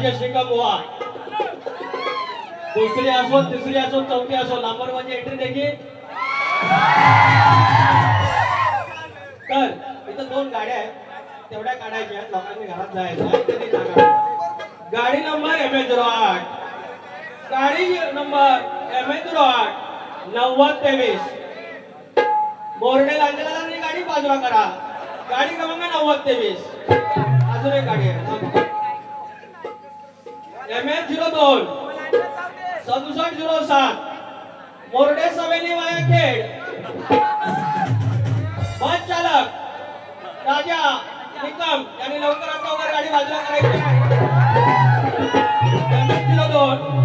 माझे श्रीकांत बुवा दुसरी असो तिसरी असो चौथी असो लांबरवाची एंट्री देखील तर इथं 2 गाड्या आहेत तेवढ्या काढायच्या लोकांनी घरात जायचं गाडी नंबर MH08 गाडी नंबर MH08 9023 बोर्डे लागलेला गाडी बाजूला करा गाडी क्रमांक 9023 अजून एक गाडी आहे MH02 6707 मोरडे सवेली वाया खेड बस चालक राजा निकम यांनी लवकरात लवकर गाडी बाजूला करायची MH02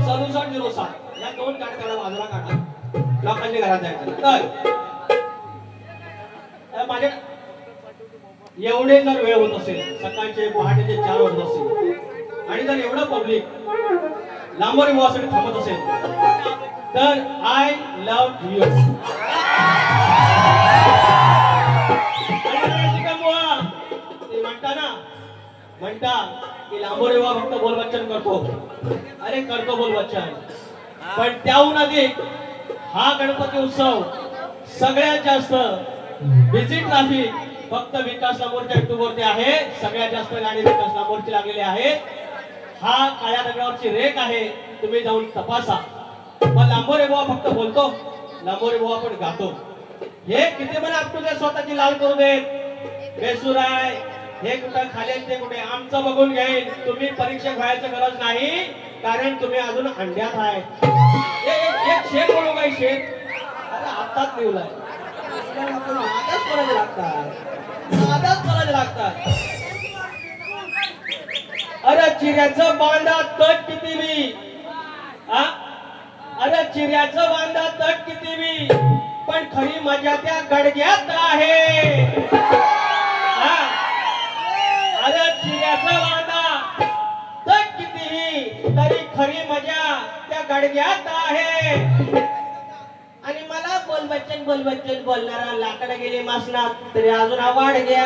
6707 या 2 गाड्या बाजूला काढा लोकांच्या घरात जायचं तर माझ्या एवढे जर वेळ होत असेल सकाळचे पहाटेचे 4 होत असेल आणि जर एवढं पब्लिक लांबोरी बुवासाठी थांबत असेल तर आय लव्ह यू म्हणता की लांबोरी बुवा फक्त बोलवचन करतो अरे करतो बोलवचन पण त्याहून अधिक हा गणपती उत्सव सगळ्यात जास्त बिझी ट्रॅफिक फक्त विकास लांबोरच्या युट्यूबवरती आहे सगळ्यात जास्त गाडी विकास लांबोरची लागलेली आहे हा काळ्या दगडावरची रेख आहे तुम्ही जाऊन तपासा पण लांबोरे बुवा फक्त बोलतो लांबोरे बुवा पण गातो हे किती पण आपल्या स्वतःची लाल करू देत बेसूर आहे हे कुठं खाली ते कुठे आमचं बघून घेईल तुम्ही परीक्षा घ्यायची गरज नाही कारण तुम्ही अजून अंड्यात आहे एक शेत बोलू काही शेत अरे आत्ताच लिवलाय आताच करायला लागतात अरे चिऱ्याचं बांधा तट किती मी अरे चिऱ्याचं बांधा तट किती मी पण खरी मजा त्या गडग्यात आहे अरे चिऱ्याचं बांधा तट किती तरी खरी मजा त्या गडग्यात आहे आणि मला बोलबच्चन बोलणारा लाकडा गेली मासनात तरी अजून आवाड घ्या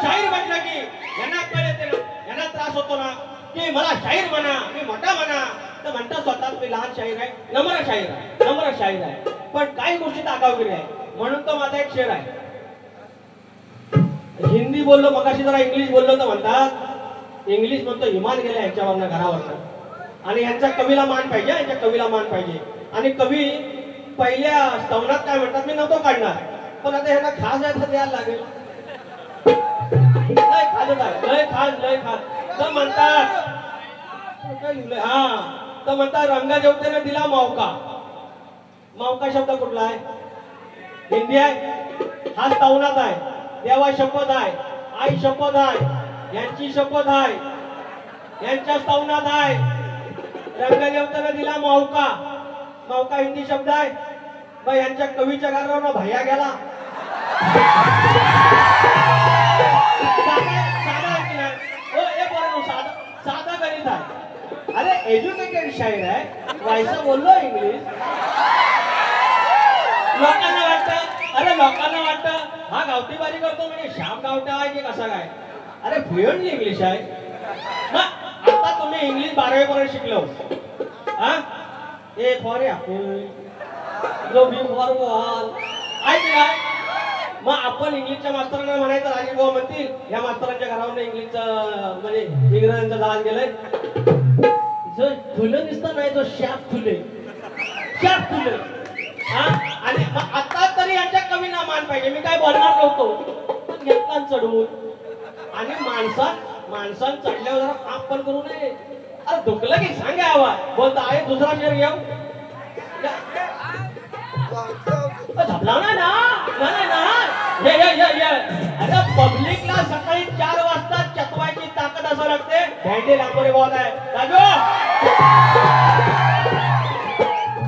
शाहीर म्हटलं की यांना कळते यांना त्रास होतो ना की मला शाहीर म्हणा मी मोठा म्हणा तर म्हणता स्वतः मी लहान शाहीर आहे नम्र शाहीर आहे पण काही गोष्टीत आगावगिरी आहे म्हणून तो माझा एक शेर आहे हिंदी बोललो मगाशी जरा इंग्लिश बोललो तर म्हणतात इंग्लिश म्हणतो विमान गेलं यांच्यावरनं घरावरनं आणि यांच्या कवीला मान पाहिजे आणि कवी पहिल्या स्तवनात काय म्हणतात मी नव्हतो काढणार पण आता ह्यांना खास आहे तर द्यायला लागेल लय खास तर म्हणतात तर म्हणतात रंगा जेवतेने दिला मावका शब्द कुठला आहे हिंदी आहे हा स्तवनात आहे देवा शपथ आहे आई शपथ आहे यांची शपथ आहे यांच्या स्तवनात आहे रंगा जेवताना दिला मावका हिंदी शब्द आहे बा यांच्या कवीच्या गारावर भैया गेला साधा गणित आहे अरे एज्युकेटेड शाहीर आहे व्हायचा बोललो इंग्लिश लोकांना वाटतं हा गावठी बारी करतो म्हणजे श्याम गावठा आहे की कसा काय अरे फ्लुएंटली इंग्लिश आहे आता तुम्ही इंग्लिश 12वी पर्यंत शिकलो ए फॉर ॲपल जो बी फॉर बॉल ऐकलं मग आपण इंग्लिशच्या मास्तरांना म्हणायचं राजे भाऊ म्हणतील या मास्तरांच्या घरावर इंग्लिशचं म्हणजे इंग्रजांचं जहाज गेलंय जो फुलं दिसत नाही जो शाप फुले आणि आता तरी यांच्या कवींना मान पाहिजे मी काय बोलणार नव्हतो पण घेतला चढवून आणि माणसात चढल्यावर जरा पाप पण करू नये अरे दुखलं की सांगा आवा बोलता आहे दुसरा शेर घेऊ झपला ना अरे पब्लिकला सकाळी 4 वाजता चकवायची ताकद असं लागते भेंडी लांबोरे बोलत आहे राजू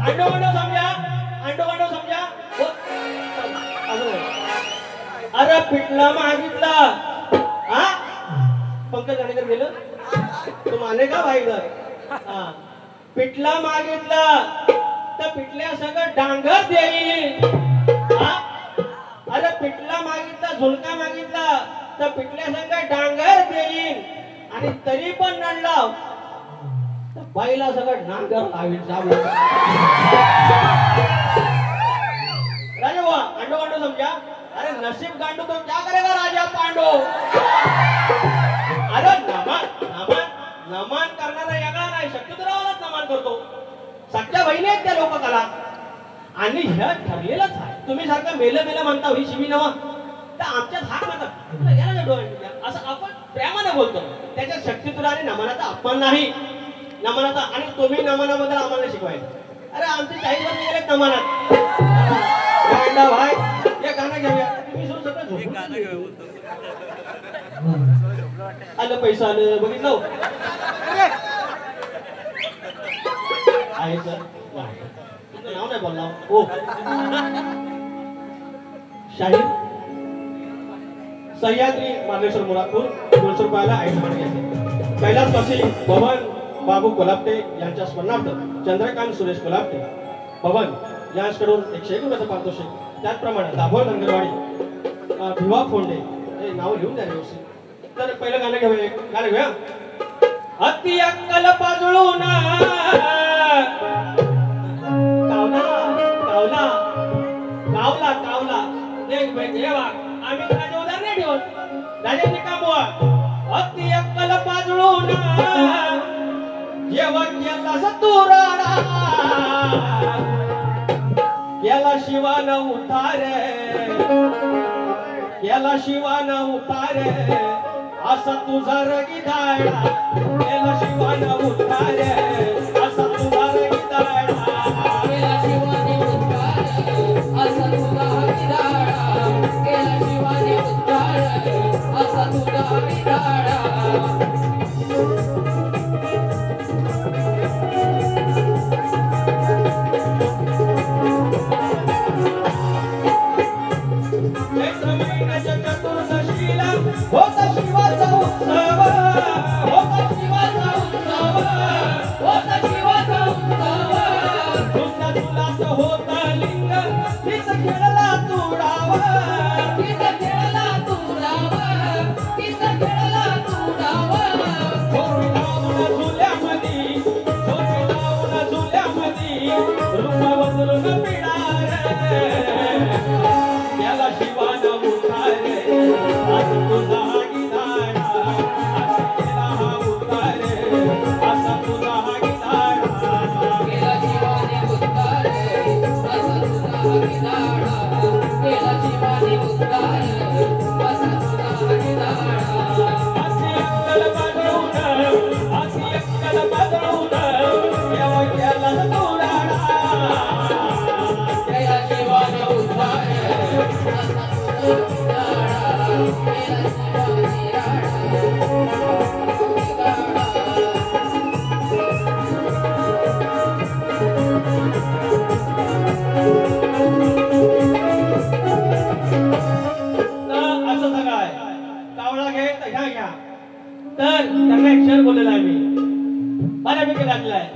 अंडो समजा अरे पिठला मागितला पंकज जाणेकर गेलं तू माने का भाई घर पिठला मागितला तर पिठल्या सगळं डांगर देईल अरे पिठला मागितला झुणका मागितला तर पिकल्या संग डांगर देईन आणि तरी पण नडलाव तर बाईला सगळं नांगर लावीन जाऊ राजा बुवा अंडो गांडो समझा अरे नसीब गांडो तो क्या करेगा राजा पांडो अरे नमन नमन नमन करणारा याला नाही शक्यतोरावालाच नमन करतो सख्या बहिणी आहेत त्या लोककला आणि ह्या ठरलेलंच आहे तुम्ही सारखं मेलं मेलं म्हणता ही शिवी नवा तर आमच्यात हाक मारतात याला डोळे असं आपण प्रेमाने बोलतो त्याच्यात शक्तितुला आणि नमनाचा अपमान नाही नमनाचा आणि तुम्ही नमनाबद्दल आम्हाला शिकवायचं अरे आमचे 40 वर्ष गेलेत नमनात गांडा भाई हे गाणं घेऊया तुम्ही सगळं आलं पैसा आलं बघितलं आहे सर नाव नाही बोलला हो शाहीर सह्याद्री मार्लेश्वर मुरादपूर 200 रुपयाला आयटम घ्यायचे कैलासवासी भवन बाबू कोल्हापटे यांच्या स्मरणार्थ चंद्रकांत सुरेश कोल्हापटे भवन यांच्याकडून 101 रुपयाचं पारितोषिक त्याचप्रमाणे दाभोळ धनगरवाडी भिवा फोंडे हे नाव लिहून द्या व्यवस्थित तर पहिलं गाणं घेऊया गाणं घेऊया अति अक्कल पाजळून कावला कावला कावला देख देवा आम्ही राजा उदार नाही ठेवत राजांनी कामवा अति अक्कल पाजळून जेव्हा केला सतुराडा केला शिवान उतारे केला शिवान उतारे असा तुझा रगीदाडा केला शिवान उतारे असा तुझा रगीदाडा केला शिवान उतारे असा तुझा रगीदाडा केला शिवान उतारे असा तुझा रगीदाडा होता शिवाचा उत्सव होता शिवाचा उत्सव होता शिवाचा उत्सव तुझ्या तुलाच होता लिंग तीच खेळला तुडाव तीच खेळला तुडाव तीच खेळला तुडाव झोपी लावून झुल्यामधी रूप बदलून पिडार याला शिवान उठारे तुझा गिधाडा असा केला हा उतारे असा तुझा गिधाडा केला शिवाने उतारे असा तुझा गिधाडा केला शिवाने उतारे असा तुझा गिधाडा अशी अक्कल बदलून केव्हा केला तुडाडा केला शिवाने उतारे असा तुझा तर त्यांना एक शेर बोललेला आहे मी बऱ्यापैकी घातलाय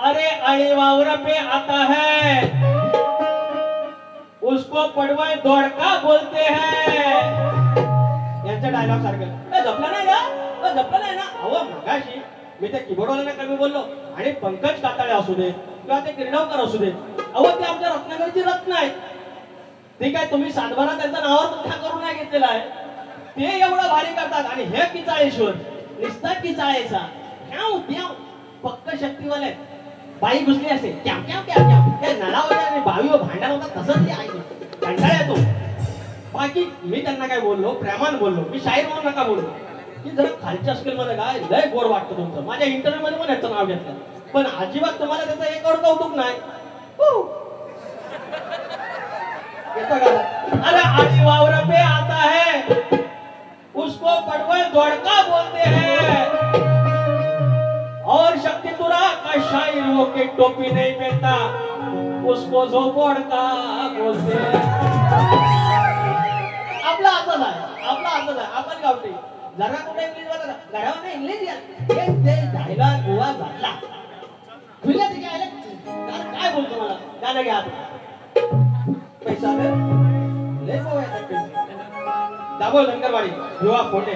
अरे अळी वावर पे आता है उसको पडवळ दोडका बोलते हैं यांचा डायलॉग सारखं जपला नाही ना जपला नाही ना अहो मगाशी मी त्या कीबोर्डवाल्यांना कमी बोललो आणि पंकज काताळे असू दे किंवा ते किरणावकर असू दे अहो ते आमच्या रत्नागिरीची रत्न आहेत ठीक आहे तुम्ही सातबारा त्यांच्या नावावर मोठा करून नाही घेतलेला आहे ते एवढं भारी करतात आणि हे किचाळेश्वर निस्ता किचाळेचा ह्याव द्याव पक्क शक्तीवाले बाई घुसली असते क्याव क्याव क्याव क्याव त्या नळावर आणि बावीवर भांडण होता तसंच ते आहे कंटाळा येतो बाकी मी त्यांना काय बोललो प्रेमान बोललो मी शाहीर म्हणून नका बोललो की जरा खालच्या स्केलमध्ये काय लय गोड वाटतं तुमचं माझ्या इंटरव्ह्यू मध्ये पण याचं नाव घेतलं पण अजिबात तुम्हाला त्याचं एक एवढं कौतुक नाही अरे आजी वावर पे आता है उसको पडवल दोड़का बोलते हैं और शक्ति तुरा का शायर वो के टोपी नहीं पहनता उसको झोपड़का बोलते हैं आपला आजच आहे आपण गावठी जरा कुठे इंग्लिश वाला घरावर इंग्लिश ते जायला गोवा झाला खुल्या तिच्या आयला काय बोलतो मला गाणं घ्या पैसा लय पोहायचा दाभोळ धनगरवाडी विवा फोंडे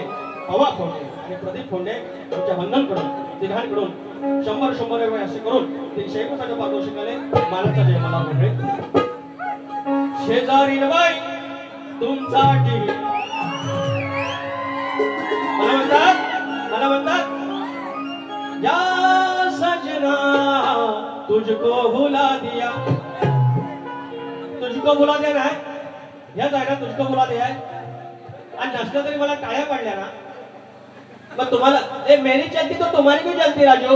पवा फोंडे आणि प्रदीप फोंडे यांच्या वंदन करून तिघांकडून 100 रुपये असे करून 351 पारितोषिकाने मानाचा जय मला म्हणते. शेजारी बाई तुमचा टीव्ही मला म्हणतात या सजना तुझको भुला दिया. तुझको भुला दिया नाही याच आहे ना, तुझको भुला दिया आणि नसलं तरी मला टाळ्या पडल्या ना. मग तुम्हाला ए मेरी चलती तो तुम्हारी क्यों चलती राजू.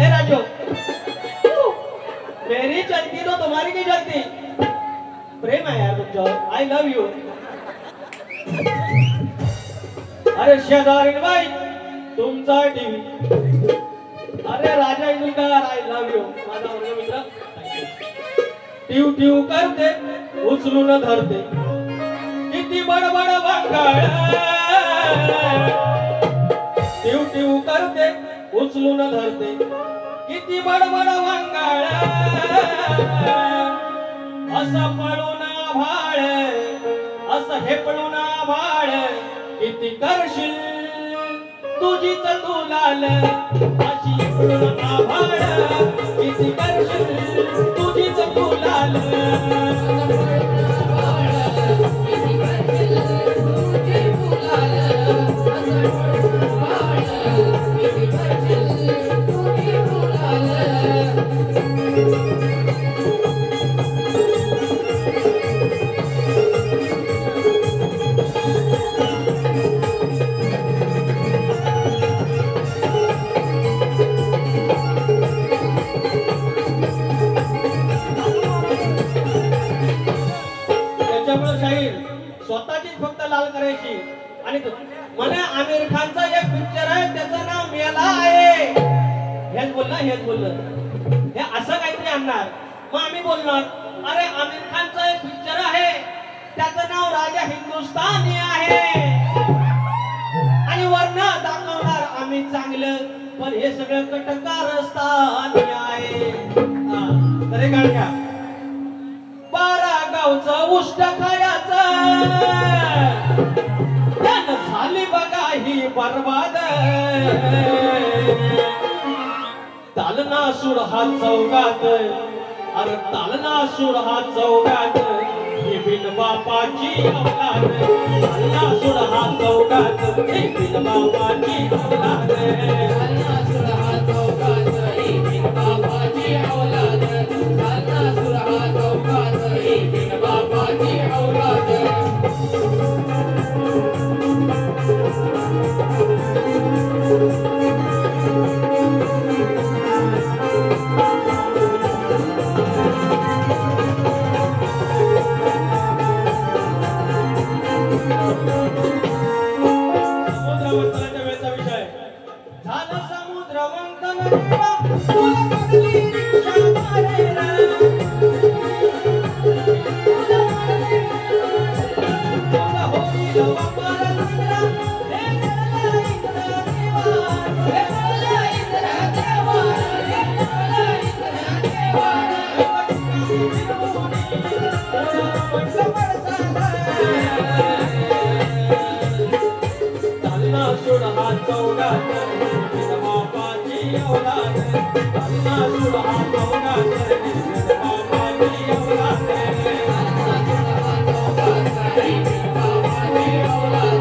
ए राजू मेरी चलती तो तुम्हारी क्यों चलती. प्रेम आहे यार तुमच्यावर. I love you. अरे शेजारी बाई तुमचा टीव्ही. अरे राजा इंदुलकर आय लव्ह यू. माझा वर्ग मित्र टिव टिव करते उचलून धरते किती बडबड बंगाळ. टिव टिव करते उचलून धरते किती बडबड बंगाळ. असं पळून भाळ असं हे पळून भाळ किती करशील तुझीच तू लाल. अशी पळून भाळ किती करशील तुझीच तू लाल. स्वतःचीच फक्त लाल करायची. आणि मला आमिर खानचा एक पिक्चर आहे त्याचं नाव मेला आहे. हेच बोललं हे असं काहीतरी आणणार. मग आम्ही बोलणार अरे आमिर खानचा एक पिक्चर आहे त्याचं नाव राजा हिंदुस्तानी आहे. आणि वर्ण दाखवणार आम्ही चांगलं पण हे सगळं कटकारस्थानी आहे. तरी काढ घ्या 12 गावचं उष्ट खायचं त्यानं झाली बघा ही बरबाद. तालना सूर हा चौगात अरे तालना सूर हा चौगात ही बिन बापाची औलाद. तालना सूर हा चौगात ही बिन बापाची औलाद. तालना सूर हा चौगात ही बिन बापाची औलाद. तालना सूर हा चौगात ही बिन बापाची औलाद. समुद्रमंथनाच्या वेळचा विषय झालं समुद्रमंथन तुला पडली रिक्षा मारेला. तुला होईल वापर इंद्रा हे निर्मला इंद्रा देवा. हे निर्मला इंद्रा देवा. हे निर्मला इंद्रा देवा. तालना सूर हा चौगात बिन बापाची औलाद. तालना सूर हा चौगात बिन बापाची औलाद. तालना सूर हा चौगात बिन बापाची औलाद.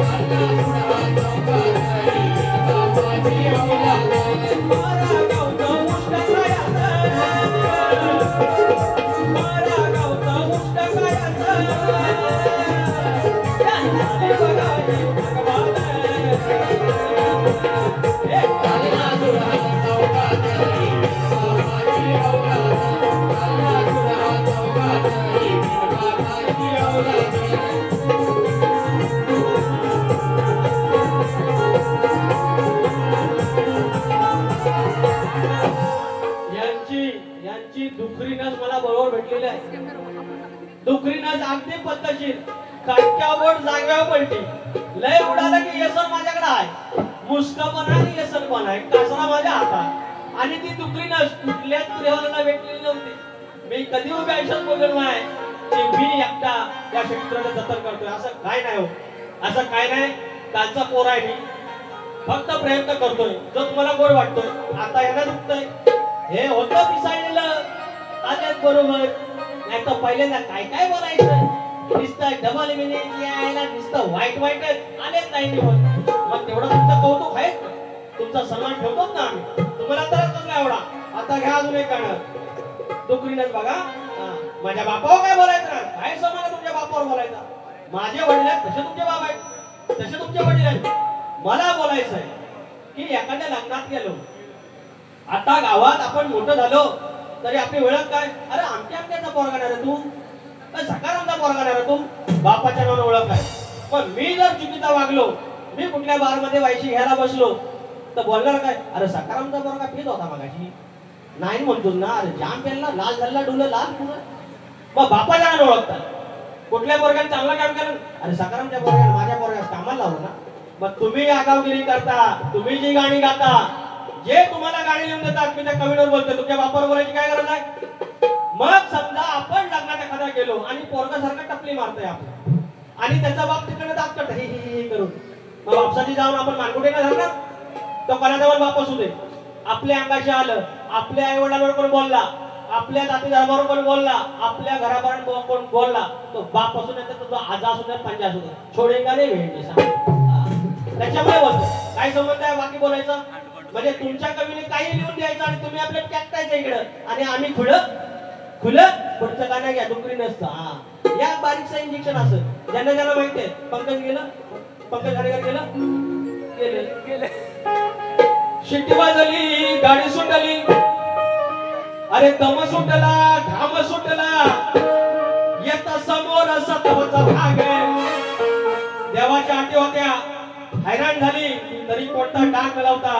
तालना सूर हा चौगात बिन बापाची औलाद. 12 गावचं उष्ट खायचं 12 गावचं उष्ट खायचं त्यानं झाली बघा ही बरबाद. तालना सूर हा चौगात ही बिन बापाची औलाद. तालना सूर हा चौगात ही बिन बापाची औलाद. यांची दुखरी नस मला बरोबर भेटलेली आहे. दुखरी नस अगदी पद्धतशीर काटक्यावर जाग्यावर पलटी. लय उडाला की येसन माझ्याकडे आहे. मुस्का पण आहे येसन पण आहे. कासरा माझ्या हातात. आणि ती दुखरी नस कुठल्याच देवाला भेटलेली नव्हती. मी कधी उभ्या आयुष्यात बोललो नाही की मी एकटा या क्षेत्राचं जतन करतोय असं काय नाही हो. असं काय नाही. कालचा पोर आहे मी फक्त प्रयत्न करतोय जो तुम्हाला गोड वाटतोय. आता यांना दुखतंय हे होतं पिसाळलेलं आल्यात बरोबर. नाही तर पहिल्यांदा काय काय बोलायचं नुसतं डबल मिनिट यायला नुसतं वाईट वाईट आलेच नाही निवड. मग तेवढं तुमचं कौतुक आहे तुमचा सन्मान ठेवतो ना आम्ही. तुम्हाला तर कसला एवढा. आता घ्या अजून एक गाणं दुकरीनच बघा. माझ्या बापावर काय बोलायचं ना काय समान तुमच्या बापावर बोलायचा. माझे वडील आहेत तसे तुमचे बाप आहेत तसे तुमचे वडील आहेत. मला बोलायचं आहे की एखाद्या लग्नात गेलो आता गावात आपण मोठं झालो तरी आपली ओळख काय. अरे आमच्याचा पोरगा नाही रे तू सकारामचा पोरगा नाही रे तू बापाच्या नावाने ओळख आहे. पण मी जर चुकीचा वागलो मी कुठल्या बार मध्ये वायशी घ्यायला बसलो तर बोलणार काय अरे सकारामचा पोरगा पित होता मगाशी नाही म्हणतो ना. अरे जाम पेनला लाल झाला डुलं लाल पुरं. मग बापाच्या नावाने ओळखतात. कुठल्या पोरगाने चांगलं काम केलं अरे सकारामच्या पोरगाने माझ्या पोरगास कामाला लावलं ना. मग तुम्ही आगावगिरी करता तुम्ही जी गाणी गाता जे तुम्हाला गाणी लिहून देतात मी त्या कवीवर बोलतो तुमच्या बापावर बोलायची काय गरज आहे. मग समजा आपण लग्नात एखादा गेलो आणि पोरगासारखा टपली मारतोय आपण आणि त्याचा बाप तिकडे दात करत हे करून मग बापसाची जाऊन आपण मानकुटे का धरणार. तो कोणाजवळ बाप असू दे आपल्या अंगाशी आलं आपल्या आई वडिलांवर कोण बोलला आपल्या जाती धर्मावर कोण बोलला आपल्या घराबाहेर कोण बोलला तो बाप असू नये तर तो आजा असू दे पंजा असू दे छोडेगा नाही भेटते. त्याच्यामुळे बोलतो काय संबंध आहे बाकी बोलायचं. म्हणजे तुमच्या कवीने काही लिहून द्यायचं आणि तुम्ही आपल्या टाकायचं इकडं आणि आम्ही खुलं पुढचं गाणं घ्या डुकरी नसतं. या बारीकचं इंजेक्शन असं ज्यांना ज्यांना माहितीये. पंकज गेलं पंकज हरिगर गेलं शिट्टी वाजली गाडी सुटली अरे दम सुटला घाम सुटला येता समोर सत्वाचा भाग. देवाच्या आटी होत्या हैराण झाली तरी कोणता डाग न लावता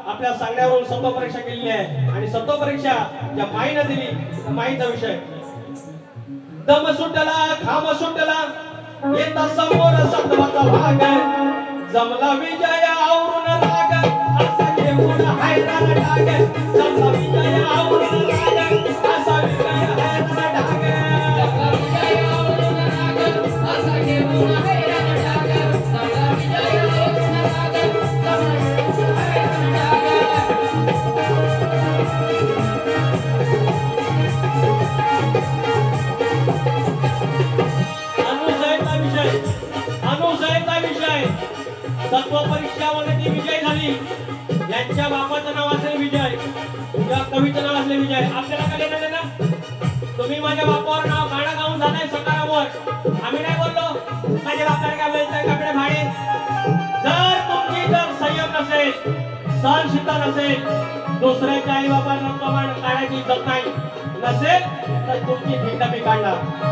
आपल्या सांगण्यावरून सत्व परीक्षा केलेली आहे आणि सत्व परीक्षा ज्या माईनं दिली माईचा विषय. दम सुटला घाम सुटला येता समोर सत्वाचा भाग जमला विजय आवरून राग असा घेऊन हैराण डाग. जमला विजय आवरून राग असा विजय हैराण डाग. जमला विजय आवरून राग असा घेऊन हैराण डाग. जमला विजय आवरून राग असा घेऊन हैराण डाग. अनुसयाचा विषय तत्व परीक्षामध्ये विजय झाली. यांच्या बापाचं नाव असेल विजय या कवीचं नाव असले विजय. आपल्याला काय देणार ना तुम्ही माझ्या बापावर नाव गाणं गाऊन जाताय सकारावर. आम्ही नाही बोललो माझ्या बापाला काय बोलताय कपडे भाडे. जर संयम नसेल सहनशीलता नसेल दुसऱ्याच्या आई बापांना प्रमाण काढायची इज्जत नाही नसेल तर तुमची भिंड मी काढणार.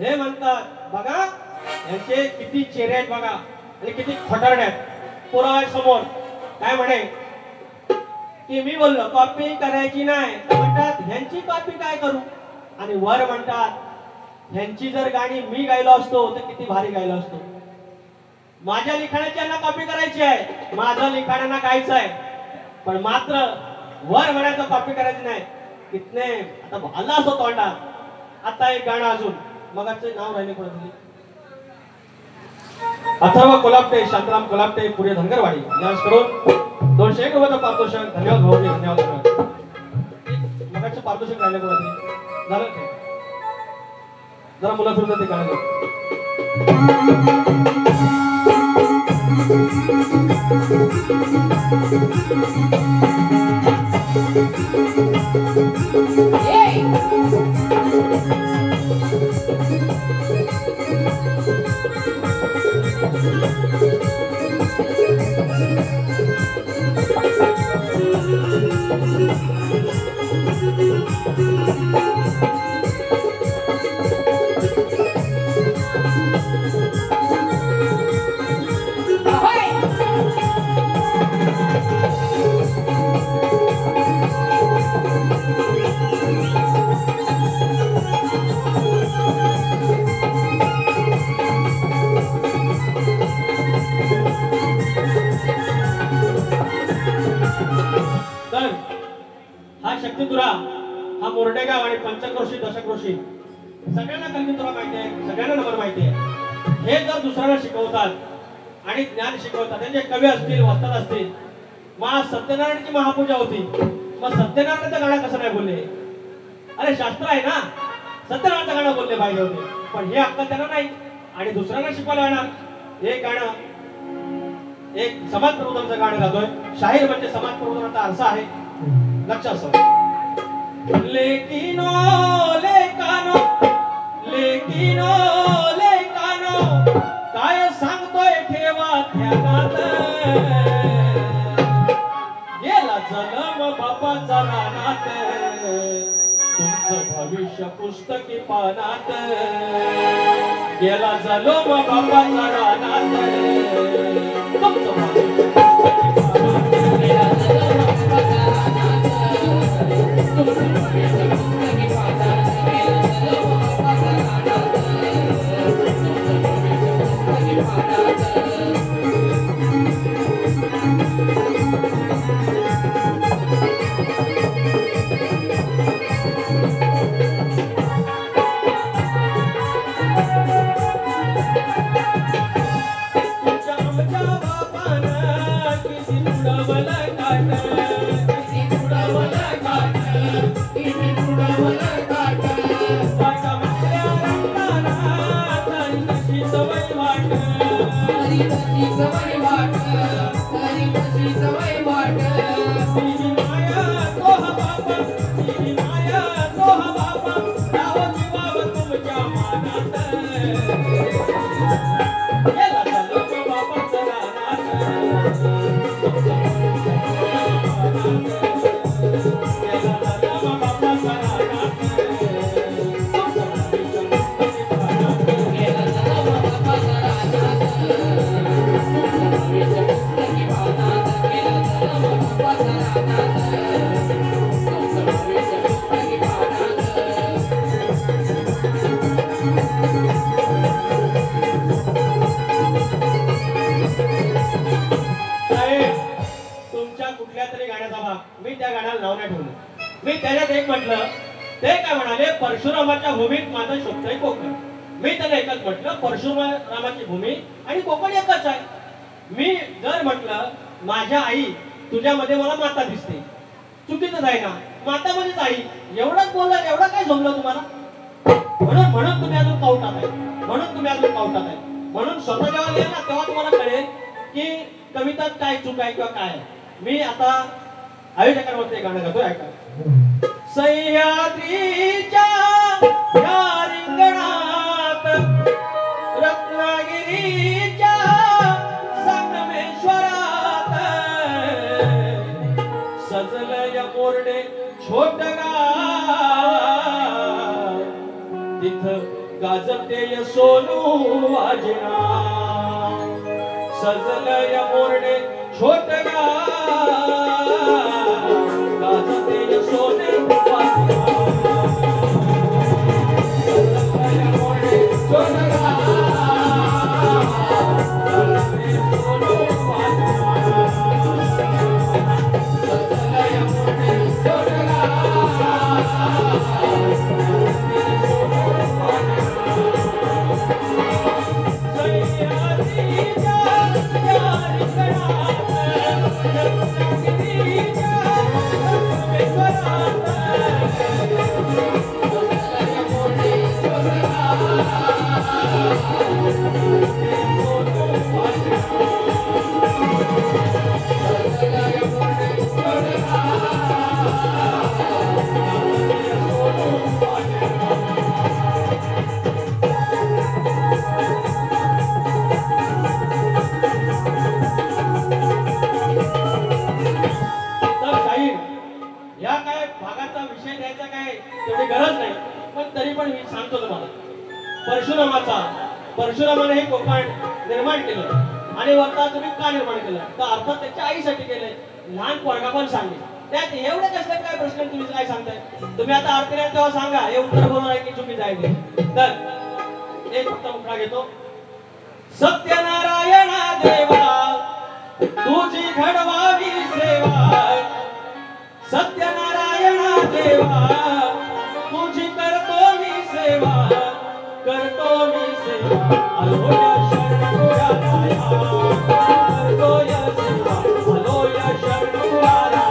हे म्हणतात बघा यांचे किती चेहरे आहेत बघा आणि किती खटारणे आहेत. पुरावा समोर काय म्हणे की मी बोललो कॉपी करायची नाही म्हणतात ह्यांची कॉपी काय करू आणि वर म्हणतात ह्यांची जर गाणी मी गायलो असतो तर किती भारी गायलो असतो. माझ्या लिखाणाची यांना कॉपी करायची आहे माझं लिखाणांना गायचं आहे पण मात्र वर म्हणायचं कॉपी करायची नाही. कितने आता आला असतो तोंडात. आता एक गाणं अजून मगाचं नाव राहिले कोणाचं अथर्व कोलापटे, शांताराम कोलापटे, पुढे धनगरवाडी यांस करून 201 रुपयाचं पारितोषिक. धन्यवाद भाऊजी, धन्यवाद. मगाचं पारितोषिक राहिले कोणाचे झालं ते जरा मुला सुरू ते गाणं शक्तितुरा हा मोरडेगाव आणि पंचक्रोशी दशक्रोशी सगळ्यांना कल्पितुरा माहिती आहे, सगळ्यांना नंबर माहिती आहे. हे जर दुसऱ्याला शिकवतात आणि ज्ञान शिकवतात, त्यांचे कवी असतील, वक्ता असतील. मग सत्यनारायणची महापूजा होती, मग सत्यनारायणचं गाणं कसं नाही बोलले? अरे शास्त्र आहे ना, सत्यनारायणचं गाणं बोलले पाहिजे होते, पण हे अक्कल त्यांना नाही आणि दुसऱ्यांना शिकवायला येणार. हे गाणं एक समाज प्रबोधनाचं गाणं गातोय. शाहीर म्हणजे समाज प्रबोधनाचा आरसा आहे, लक्षात ठेवा. लेकिनो लेकानो लेकिनो लेकानो काय सांगतोय ठेवा ध्यानात. गेला जन्म बापाचा रानात, तुमचं भविष्य पुस्तकी पानात. गेला जन्म बापाचा रानात, तुमचं भविष्य परशुरामाच्या भूमीत माझं शोधतंय कोकण. मी त्याला एकच म्हटलं, परशुरामाची भूमी आणि कोकण एकच आहे. मी जर म्हटलं माझ्या आई तुझ्यामध्ये मला माता दिसते, चुकीचं आहे ना, माता म्हणजेच आई. एवढंच बोललं, एवढं काय जमलं तुम्हाला? म्हणून तुम्ही अजून कावटात आहे, म्हणून स्वतः जेव्हा लिहा ना तेव्हा तुम्हाला कळेल की कवितात काय चूक आहे किंवा काय. मी आता आयोजकांवरती गाणं गातोय, ऐका. सह्याद्रीच्या या रिंगणात, रत्नागिरीच्या संगमेश्वरात, सजलय मोरडे छोट गाव, तिथं गाजते सोनू वाजना. सजलय मोरडे छोट गाव, गाजते सोने Yeah. परशुरामाने हे कोकण निर्माण केलं आणि वर्ता तुम्ही का निर्माण केलं तर अर्थात त्याच्या आईसाठी केलंय. लहान पोरगा पण सांगे त्यात एवढे कसले काय प्रश्न तुम्ही काय सांगताय. तुम्ही आता आरतीला तेव्हा सांगा हे उत्तर बरोबर आहे की चुकीचं आहे ते. तर एक फक्त मुखडा घेतो. सत्यनारायणा देवा तुझी घडवावी सेवा, सत्यनारायणा देवा तुझी करतो मी सेवा, करतो मी सेवा. आलो या शरणुराया करतो या सेवा, आलो या शरणुराया.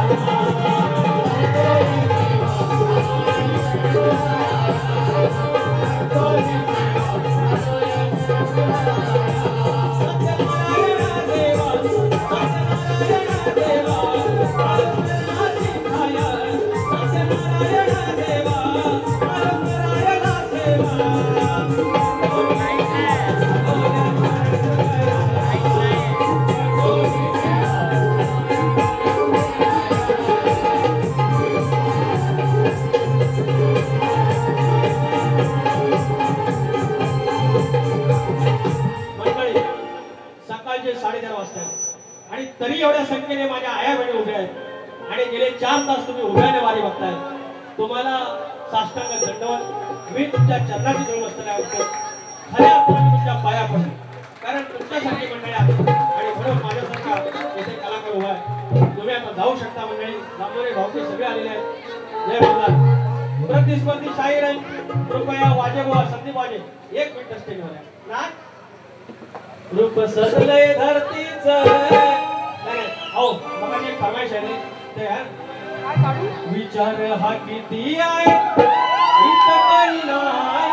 आणि तरी एवढ्या संख्येने माझ्या आया बहिणी उभ्या आहेत आणि गेले 4 तास तुम्ही उभ्याने वारी बघताय. तुम्हाला साष्टांग दंडवत. मी तुमच्या चरणाची धूळ बसलेला खऱ्या अर्थाने तुमच्या पाया पडतो कारण तुमच्यासारखी मंडळी आहेत आणि म्हणून माझ्यासारखा येथे कलाकार उभा आहे. तुम्ही आता जाऊ शकता मंडळी. रामोरे भाऊके सगळे आलेले आहेत. जय भगवान. प्रतिस्पर्धी शाहीर आहे कृपया वाजेबुवा संदीप वाजे 1 मिनिट स्टेजवर आहे. नाच रूप सजलय धरतीच. हो मग एक फरमाइश आहे ते यार विचार हा किती आहे इथं काही नाही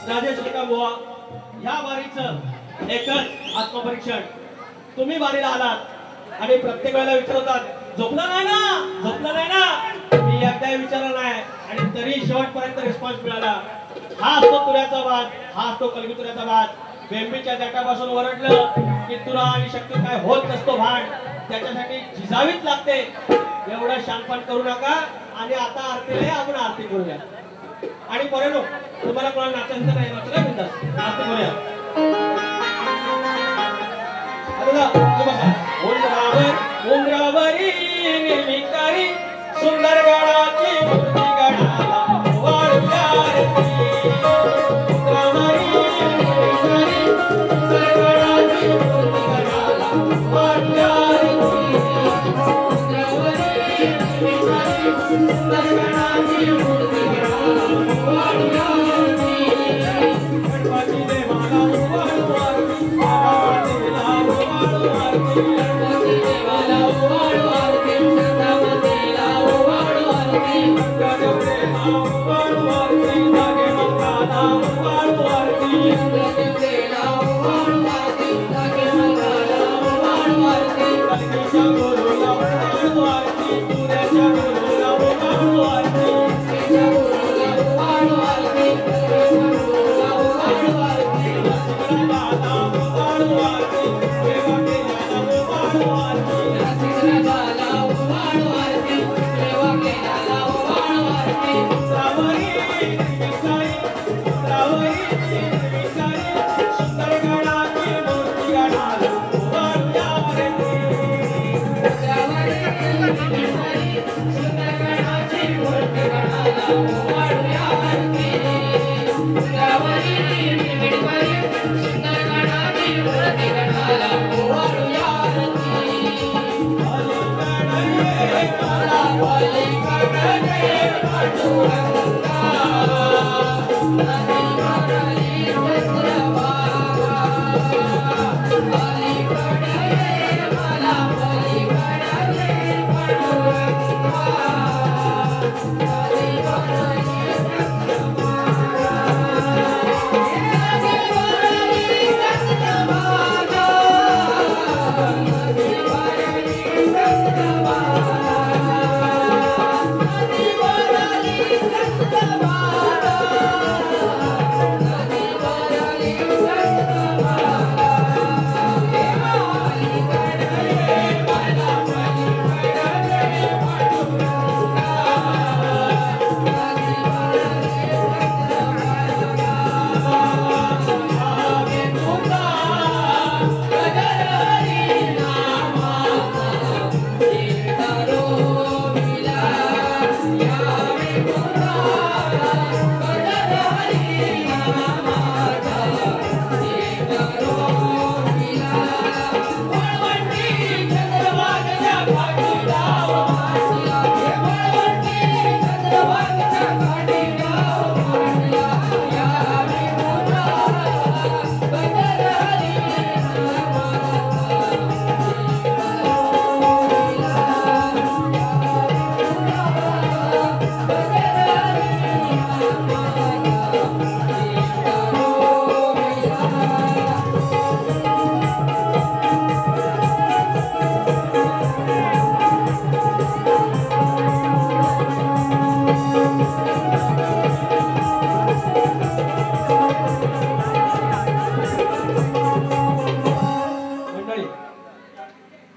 राजेश बुवा ह्या वारीचं एकच आत्मपरीक्षण. तुम्ही वारीला आलात आणि प्रत्येक वेळेला विचारतात झोपलं नाही ना, झोपलं नाही ना. मी एकदा विचारलं नाही आणि तरी शेवटपर्यंत रिस्पॉन्स मिळाला. हा असतो तुऱ्याचा वाद, हा असतो कलगीतुऱ्याचा वाद. बेंबीच्या देठापासून ओरडलं की तुरा आणि शक्ती काय होत नसतो भान, त्याच्यासाठी झिजावीच लागते. एवढं शांतपण करू नका आणि आता आरतीला आपण आरती करूया. आणि पोरांनो तुम्हाला कोणाला नाचायचं नाही नाचलं बिंदास आरती करूया. उंदरावरी निर्मिकारी सुंदर गडाची मूर्ती गडाला वाढूया रे. उंदरावरी निर्मिकारी सुंदर गडाची मूर्ती गडाला वाढूया रे. उंदरावरी निर्मिकारी सुंदर गडाची मूर्ती गडाला वाढूया रे. गणपती देवाला वाढू आरती, गणपती देवाला वाढू आरती. सुंदर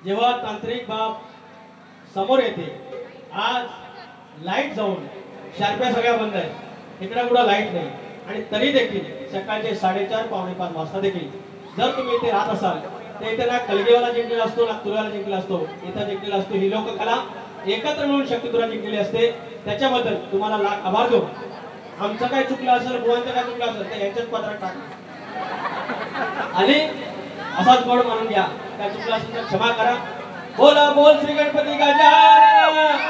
जेव्हा तांत्रिक बाब समोर येते, आज लाईट जाऊन शार्प्या सगळ्या बंद आहेत, इकडे कुठं लाईट नाही, आणि तरी देखील सकाळचे 4:30 पावणे 5 वाजता देखील जर तुम्ही इथे राहत असाल तर इथे ना कलगीवाला जिंकलेला असतो ना तुरवाला जिंकलेला असतो, इथं जिंकलेला असतो, ही लोककला एकत्र मिळून शक्तीतुरा जिंकलेली असते. त्याच्याबद्दल तुम्हाला लाख आभार देऊ. आमचं काय चुकलं असेल, बुवांचं काय चुकलं असेल तर यांच्याच पत्रात टाका आणि असाच गोड मानून घ्या. काय चुकलं असेल तर क्षमा करा. बोला बोल श्री गणपती गजानन.